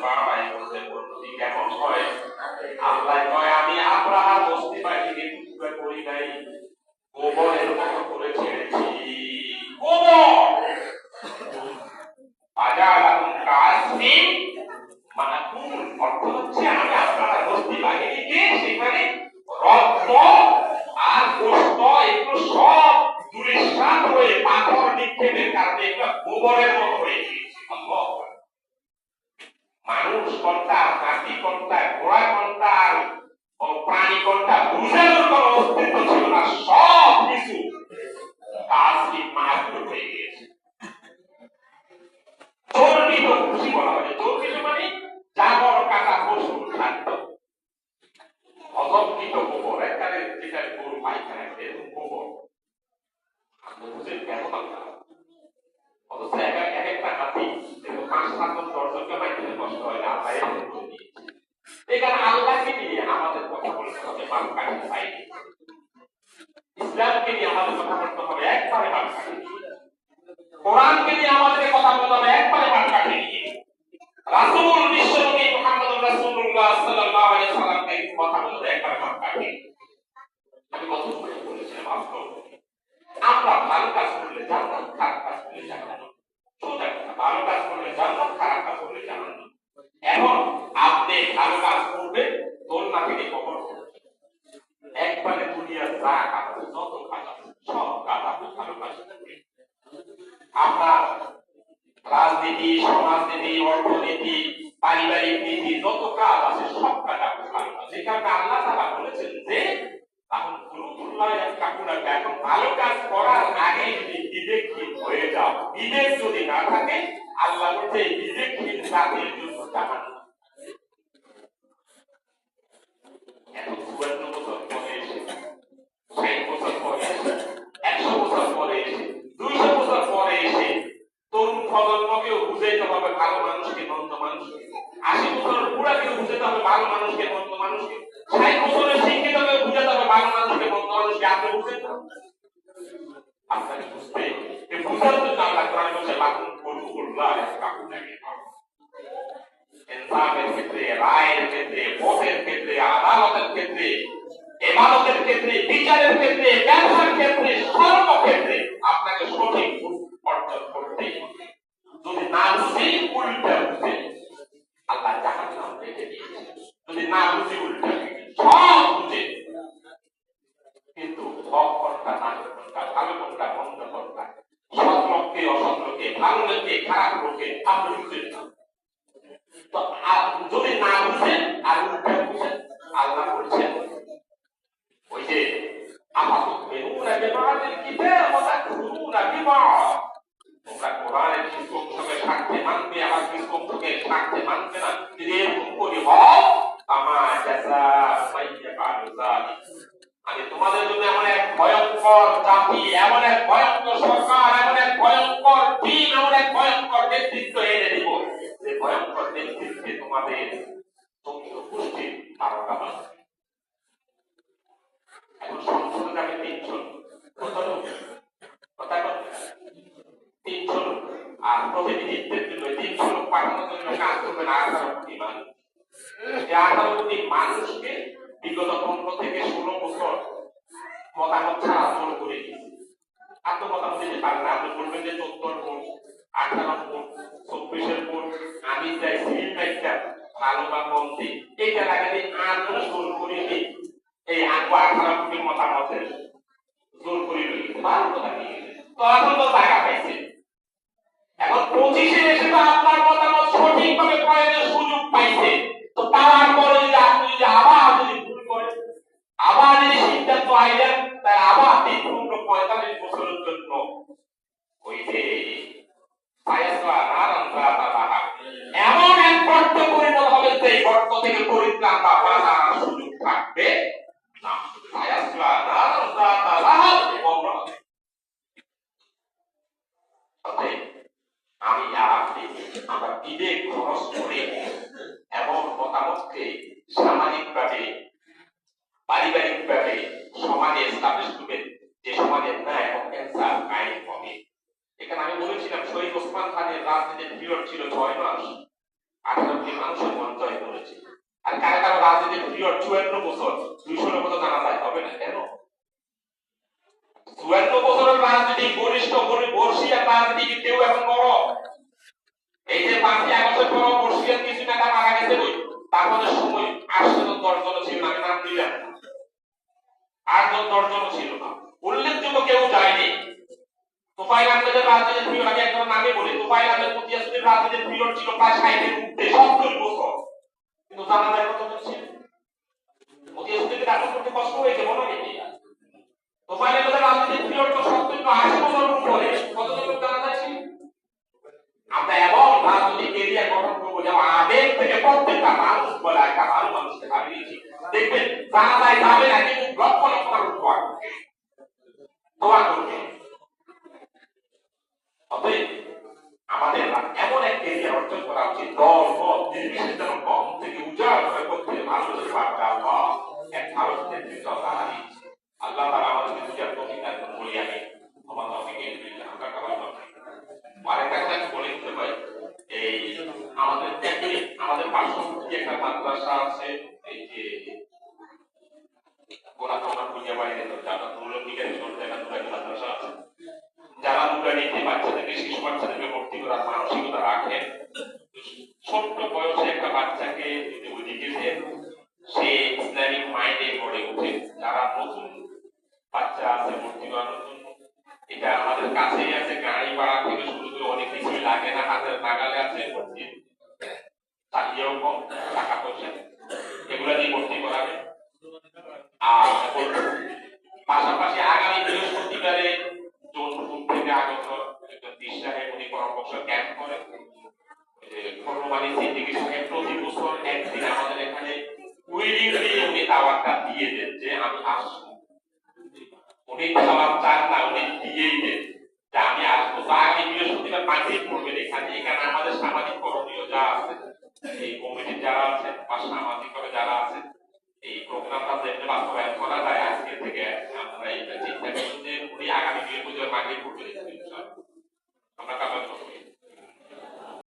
বাড়াই বলতে পদ্ধতি কেমন হয়? আল্লাহ কয় আমি আব্রাহার বস্তি বাড়িকে টুকরা করি নাই, গোবরের মতো করে ছেড়েছি। গোবর আজালাহুম কাসমিন মাকুল, অর্থ হচ্ছে আমি আব্রাহার বস্তি বাহিনীকে সেখানে রক্ত আর গোশত এগুলো সব দুলিশান হয়ে পাথর নিক্ষেপের কারণে এগুলো গোবরের মতো হয়ে গিয়েছে। আল্লাহ, মানুষ কর্তা, হাতি কর্তা, ঘোড়া কর্তা আর প্রাণী কর্তা বুঝানোর কোন অস্তিত্ব ছিল না, সব কিছু কাজটি মাহাত্ম হয়ে গিয়েছে। চর্বিত খুশি বলা হয়, চর্বিত মানে জাবর কাটা পশুর খাদ্য, অজঙ্কিত গোবর, একবারে যেটা গরু পায়খানা করে এরকম গোবর। আপনি বুঝেন কেন আল্লাহ? অথচ এক একটা হাতি ৫-৭ দশজনকে মাইতে কষ্ট হয় না, আল্লাহ এরকম করে দিয়েছে। এখানে আল্লাহকে নিয়ে আমাদের কথা বলতে হবে মাপকাঠি পাইনি, ইসলামকে নিয়ে আমাদের কথা বলতে হবে একবারে মাপকাঠি, কোরআনকে নিয়ে আমাদের কথা বলতে হবে একবারে মাপকাঠি নিয়ে। রাসূল বিশ্বনবী মুহাম্মদুর রাসূলুল্লাহ সাল্লাল্লাহু আলাইহি সাল্লামকে কথা বলতে একবারে মাপকাঠি। আমি কত সময় বলেছিলাম আজকে আমরা ভালো কাজ করলে জান্নাত, খারাপ কাজ করলে জাহান্নাম। সোজা কথা, ভালো কাজ করলে জান্নাত, খারাপ কাজ করলে জাহান্নাম। এখন আপনি ভালো কাজ করবেন, তোর নাকিনি কবর করবেন, একবারে দুনিয়ার যা কাজ আছে, যত কাজ আছে সব কাজ আপনি ভালো কাজ করবেন। আমরা রাজনীতি, সমাজনীতি, অর্থনীতি, পারিবারিক নীতি, যত কাজ আছে সব কাজ আপনি ভালো কাজ। এই কারণে আল্লাহ তাআলা বলেছেন যে এখন গুরুতুল্লাহ কাকুনাকে এখন ভালো কাজ করার আগে যদি বিবেকহীন হয়ে যাও, বিবেক যদি না থাকে আল্লাহ বলছে বিবেকহীন জাতির জন্য জাহান্নাম। এখন ৫৪ বছর পরে এসে, ৬০ বছর পরে এসে, ১০০ বছর পরে এসে, ২০০ বছর পরে এসে তরুণ প্রজন্মকেও বুঝাইতে হবে ভালো মানুষকে, মন্দ মানুষকে। ৮০ বছরের বুড়াকেও বুঝাতে হবে ভালো মানুষকে, মন্দ মানুষকে। ৬০ বছরের শিক্ষিতকে বুঝাতে হবে ভালো মানুষকে, মন্দ মানুষকে। আপনি বুঝেন না, আপনাকে বুঝতে বুঝার জন্য আল্লাহ কোরআনে বলছে লাকুম কুলুল্লাহ কাকুনাকে। ইনসাফের ক্ষেত্রে, রায়ের ক্ষেত্রে, ভোটের ক্ষেত্রে, আদালতের ক্ষেত্রে, ইবাদতের ক্ষেত্রে, বিচারের ক্ষেত্রে, ব্যবসার ক্ষেত্রে, সর্বক্ষেত্রে আপনাকে সঠিক অর্জন করতেই হবে। যদি না বুঝি উল্টা বুঝে আল্লাহ জাহান্নাম রেখে দিয়েছে। যদি না বুঝি উল্টা সব বুঝে, কিন্তু হক কোনটা, না কোনটা, ভালো কোনটা, মন্দ কোনটা, সৎ লোককে অসৎ লোকে, ভালো লোককে খারাপ লোকে আপনি বুঝেন না। তো যদি না বুঝেন আর উল্টা বুঝেন, আল্লাহ বলছেন ওই যে আমাদের মেনুনা বিবাদের কিতাব ওয়া তাকুলুনা বিবাদ, তোমরা কোরআনের কিছু অংশকে সাথে মানবে আবার কিছু অংশকে সাথে মানবে না। যদি এরকম করি হও আমা জাযা মাইয়াফআলু যালিক, আমি তোমাদের জন্য এমন এক ভয়ঙ্কর জাতি, এমন এক ভয়ঙ্কর সরকার, এমন এক ভয়ঙ্কর দিন, এমন এক ভয়ঙ্কর নেতৃত্ব এনে দিব যে ভয়ঙ্কর নেতৃত্বে তোমাদের চোদ্দ গোষ্ঠীর তারকা বাঁধবে। এখন সংসদে যাবে ৩ জন, কথা ৩ জন, আর প্রতিনিধিত্বের জন্য ৩০০ লোক পাঠানোর জন্য কাজ করবেন ১৮ কোটি মানুষ। এই ১৮ কোটি মানুষকে বিগত ১৫ থেকে ১৬ বছর মতামত ছাড়া জোর করে দিয়েছে। আত্মমতামত দিতে পারেন না। আপনি বলবেন যে ১৪ ভোট, ১৮ ভোট, ২৪-এর ভোট, আমি যাই সিভিল একটা ভালো বা মন্ত্রী, এইটা লাগাতে আরো জোর করে দিই। এই ১৮ কোটির মতামতের জোর করে রয়েছে, ভালো কথা নিয়ে তো এখন তো জায়গা পাইছে। এখন ২৫-এ এসে তো আপনার মতামত সঠিকভাবে প্রয়োগের সুযোগ পাইছে। তো পাওয়ার পরে যদি আপনি যদি আবার যদি ভুল করেন, আবার যদি সিদ্ধান্ত আইলেন, তাই আবার ৩৪৫ বছরের জন্য ওই যে এমন এক গর্ত পরিণত হবে যে গর্ত থেকে পরিত্রাণ বা বাঁচার সুযোগ থাকবে না। আমি আর আপনি আমরা বিবেক খরচ করে এমন মতামতকে সামাজিকভাবে, পারিবারিকভাবে সমাজে এস্টাবলিশ করবেন যে সমাজের ন্যায় এবং ইনসাফ কায়েম হবে। এখানে আমি বলেছিলাম শহীদ ওসমান খানের রাজনীতির পিরিয়ড ছিল ৬ মাস। ১৮ কোটি মানুষ বড় বর্ষিয়ার কিছু টাকা মারা গেছে ওই তারপরে সময় 8-10 জন ছিল না, আমি নাম দিলাম 8-10 জন ছিল না, উল্লেখযোগ্য কেউ যায়নি। তোফাইল আহমেদের রাজনীতির পিরিয়ড, আমি একজন নামে বলি, তোফাইল আহমেদ মতিয়াসুদ্দিন রাজনীতির পিরিয়ড ছিল প্রায় 60-এর ঊর্ধ্বে, 70 বছর, কিন্তু জানা যায় কতজন ছিল? মতিয়াসুদ্দিনকে দাফন করতে কষ্ট হয়েছে মনে হয় কি? তোফাইল আহমেদের রাজনীতির পিরিয়ড তো 70-80 বছর উপরে, কতজন লোক জানা যায় ছিল? আমরা এমন রাজনৈতিক এরিয়া গঠন করবো যেমন আবেগ থেকে প্রত্যেকটা মানুষ বলে একটা ভালো মানুষকে হারিয়েছি, দেখবেন জানা যায় যাবে না, কিন্তু লক্ষ লক্ষ মানুষ দোয়া করবে। অতএব আমাদের এমন এক এরিয়া অর্জন করা উচিত, দল মত নির্বিশেষে যেন কম থেকে উজাড় করে করতে মানুষের বার্তা আল্লাহ এক ভারত নেতৃত্ব হারিয়েছে। আল্লাহ তারা আমাদেরকে দুটার কবিতা বলি, আমি আমার নবীকে আমরা কামাল আরেকটা কথা বলে দিতে পারি, এই আমাদের পার্শ্ববর্তী একটা মাদ্রাসা আছে, এই যে গোলাপনা পূজা বাড়িতে যারা দুর্নীতিকারী সরকার মাদ্রাসা আছে, যারা নুরানিতে বাচ্চাদেরকে শিশু বাচ্চাদেরকে ভর্তি করার মানসিকতা রাখেন, ছোট্ট বয়সে একটা বাচ্চাকে যদি ওইদিকে সে ইসলামিক মাইন্ডে গড়ে ওঠে, যারা নতুন বাচ্চা আছে ভর্তি করানোর জন্য, এটা আমাদের কাছেই আছে, গাড়ি ভাড়া থেকে শুরু করে অনেক কিছুই লাগে না, হাতের নাগালে আছে, ভর্তি চাহিদাও কম, টাকা পয়সা এগুলা দিয়ে ভর্তি করাবে। আর পাশাপাশি আগামী বৃহস্পতিবারে জোনপুর থেকে আগত একজন দিশাহে উনি পরামর্শ ক্যাম্প করেন, কোরবানি সিদ্দিকী সাহেব প্রতি বছর একদিন আমাদের এখানে উইলিংলি উনি দাওয়াতটা দিয়ে দেন যে আমি আসবো, উনি দাওয়াত চান না, উনি দিয়েই দেন যে আমি আসবো। তা আগামী বৃহস্পতিবার মাগরিব পড়বেন এখানে, এখানে আমাদের সামাজিক করণীয় যা আছে, এই কমিটির যারা আছে বা সামাজিক ভাবে যারা আছে, এই প্রোগ্রামটা যেমনি বাস্তবায়ন করা যায়